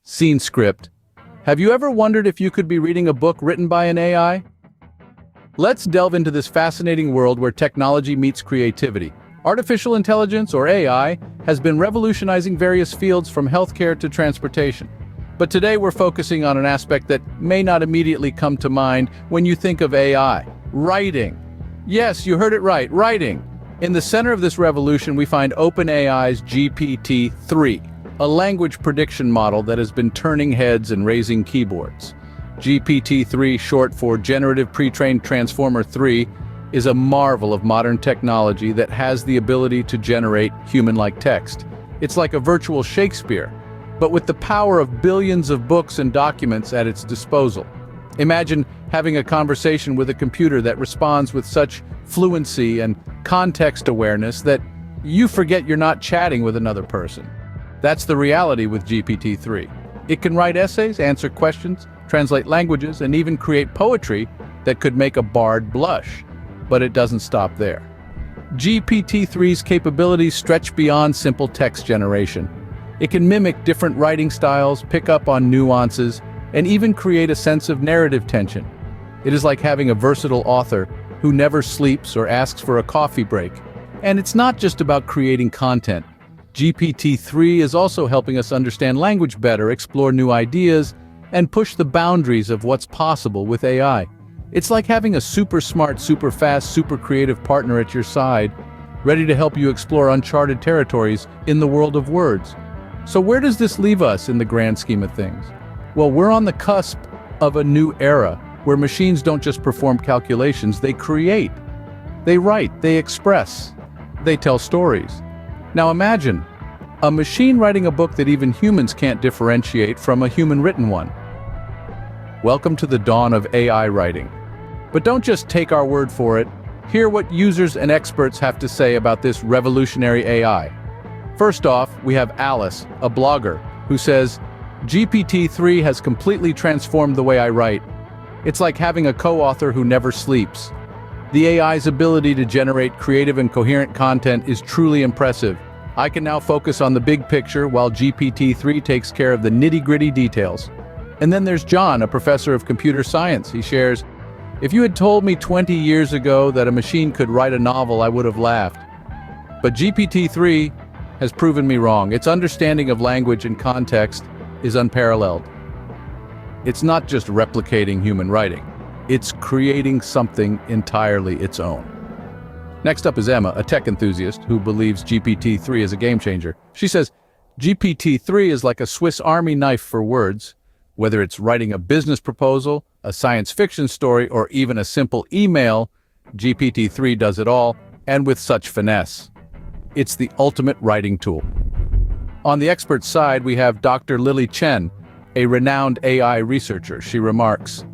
Scene script. Have you ever wondered if you could be reading a book written by an AI? Let's delve into this fascinating world where technology meets creativity. Artificial intelligence, or AI, has been revolutionizing various fields from healthcare to transportation. But today we're focusing on an aspect that may not immediately come to mind when you think of AI: writing. Yes, you heard it right, writing. In the center of this revolution, we find OpenAI's GPT-3, a language prediction model that has been turning heads and raising keyboards. GPT-3, short for Generative Pre-trained Transformer 3, is a marvel of modern technology that has the ability to generate human-like text. It's like a virtual Shakespeare, but with the power of billions of books and documents at its disposal. Imagine having a conversation with a computer that responds with such fluency and context awareness that you forget you're not chatting with another person. That's the reality with GPT-3. It can write essays, answer questions, translate languages, and even create poetry that could make a bard blush. But it doesn't stop there. GPT-3's capabilities stretch beyond simple text generation. It can mimic different writing styles, pick up on nuances, and even create a sense of narrative tension. It is like having a versatile author who never sleeps or asks for a coffee break. And it's not just about creating content. GPT-3 is also helping us understand language better, explore new ideas, and push the boundaries of what's possible with AI. It's like having a super smart, super fast, super creative partner at your side, ready to help you explore uncharted territories in the world of words. So where does this leave us in the grand scheme of things? Well, we're on the cusp of a new era where machines don't just perform calculations, they create. They write, they express, they tell stories. Now imagine a machine writing a book that even humans can't differentiate from a human-written one. Welcome to the dawn of AI writing. But don't just take our word for it. Hear what users and experts have to say about this revolutionary AI. First off, we have Alice, a blogger, who says, GPT-3 has completely transformed the way I write. It's like having a co-author who never sleeps. The AI's ability to generate creative and coherent content is truly impressive. I can now focus on the big picture while GPT-3 takes care of the nitty-gritty details. And then there's John, a professor of computer science. He shares, "If you had told me 20 years ago that a machine could write a novel, I would have laughed. But GPT-3 has proven me wrong. Its understanding of language and context is unparalleled. It's not just replicating human writing. It's creating something entirely its own." Next up is Emma, a tech enthusiast who believes GPT-3 is a game changer. She says, GPT-3 is like a Swiss Army knife for words. Whether it's writing a business proposal, a science fiction story, or even a simple email, GPT-3 does it all, and with such finesse. It's the ultimate writing tool. On the expert side, we have Dr. Lily Chen, a renowned AI researcher. She remarks,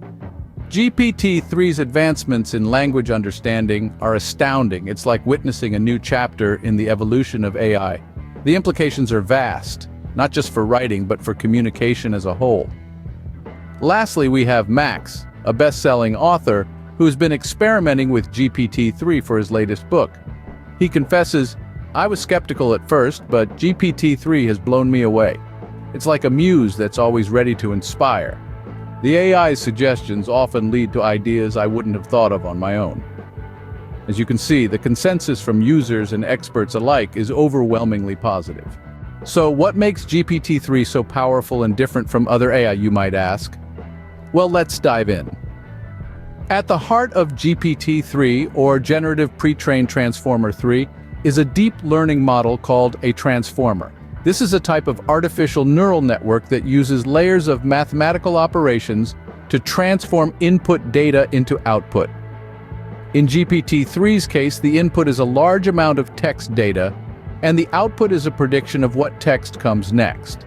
GPT-3's advancements in language understanding are astounding. It's like witnessing a new chapter in the evolution of AI. The implications are vast, not just for writing, but for communication as a whole. Lastly, we have Max, a best-selling author who's been experimenting with GPT-3 for his latest book. He confesses, "I was skeptical at first, but GPT-3 has blown me away. It's like a muse that's always ready to inspire. The AI's suggestions often lead to ideas I wouldn't have thought of on my own." As you can see, the consensus from users and experts alike is overwhelmingly positive. So what makes GPT-3 so powerful and different from other AI, you might ask? Well, let's dive in. At the heart of GPT-3, or Generative Pre-trained Transformer 3, is a deep learning model called a transformer. This is a type of artificial neural network that uses layers of mathematical operations to transform input data into output. In GPT-3's case, the input is a large amount of text data, and the output is a prediction of what text comes next.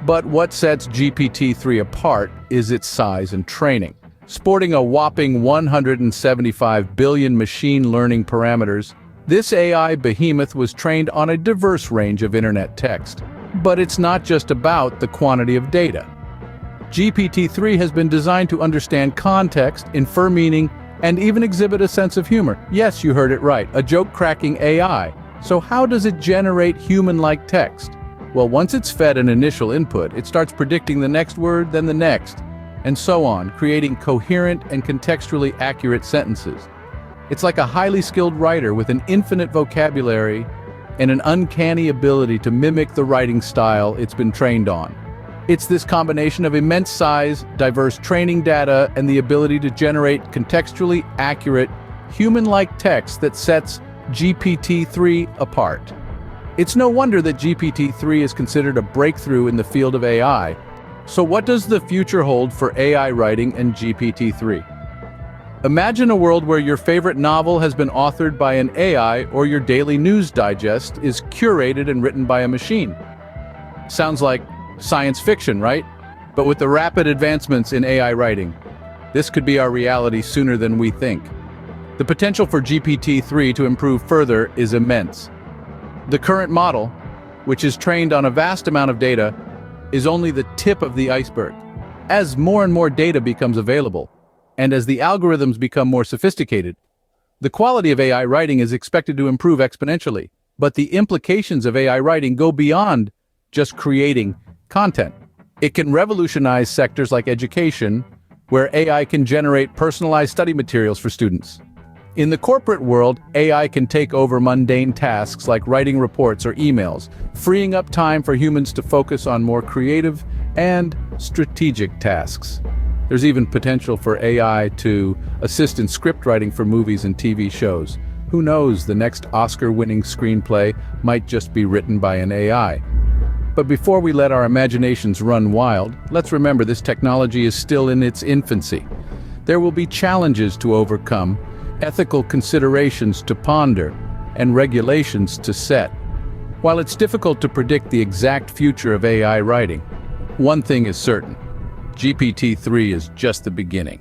But what sets GPT-3 apart is its size and training. Sporting a whopping 175 billion machine learning parameters, this AI behemoth was trained on a diverse range of internet text. But it's not just about the quantity of data. GPT-3 has been designed to understand context, infer meaning, and even exhibit a sense of humor. Yes, you heard it right, a joke-cracking AI. So how does it generate human-like text? Well, once it's fed an initial input, it starts predicting the next word, then the next, and so on, creating coherent and contextually accurate sentences. It's like a highly skilled writer with an infinite vocabulary and an uncanny ability to mimic the writing style it's been trained on. It's this combination of immense size, diverse training data, and the ability to generate contextually accurate, human-like text that sets GPT-3 apart. It's no wonder that GPT-3 is considered a breakthrough in the field of AI. So what does the future hold for AI writing and GPT-3? Imagine a world where your favorite novel has been authored by an AI or your daily news digest is curated and written by a machine. Sounds like science fiction, right? But with the rapid advancements in AI writing, this could be our reality sooner than we think. The potential for GPT-3 to improve further is immense. The current model, which is trained on a vast amount of data, is only the tip of the iceberg. As more and more data becomes available, and as the algorithms become more sophisticated, the quality of AI writing is expected to improve exponentially. But the implications of AI writing go beyond just creating content. It can revolutionize sectors like education, where AI can generate personalized study materials for students. In the corporate world, AI can take over mundane tasks like writing reports or emails, freeing up time for humans to focus on more creative and strategic tasks. There's even potential for AI to assist in script writing for movies and TV shows. Who knows, the next Oscar-winning screenplay might just be written by an AI. But before we let our imaginations run wild, let's remember this technology is still in its infancy. There will be challenges to overcome, ethical considerations to ponder, and regulations to set. While it's difficult to predict the exact future of AI writing, one thing is certain: GPT-3 is just the beginning.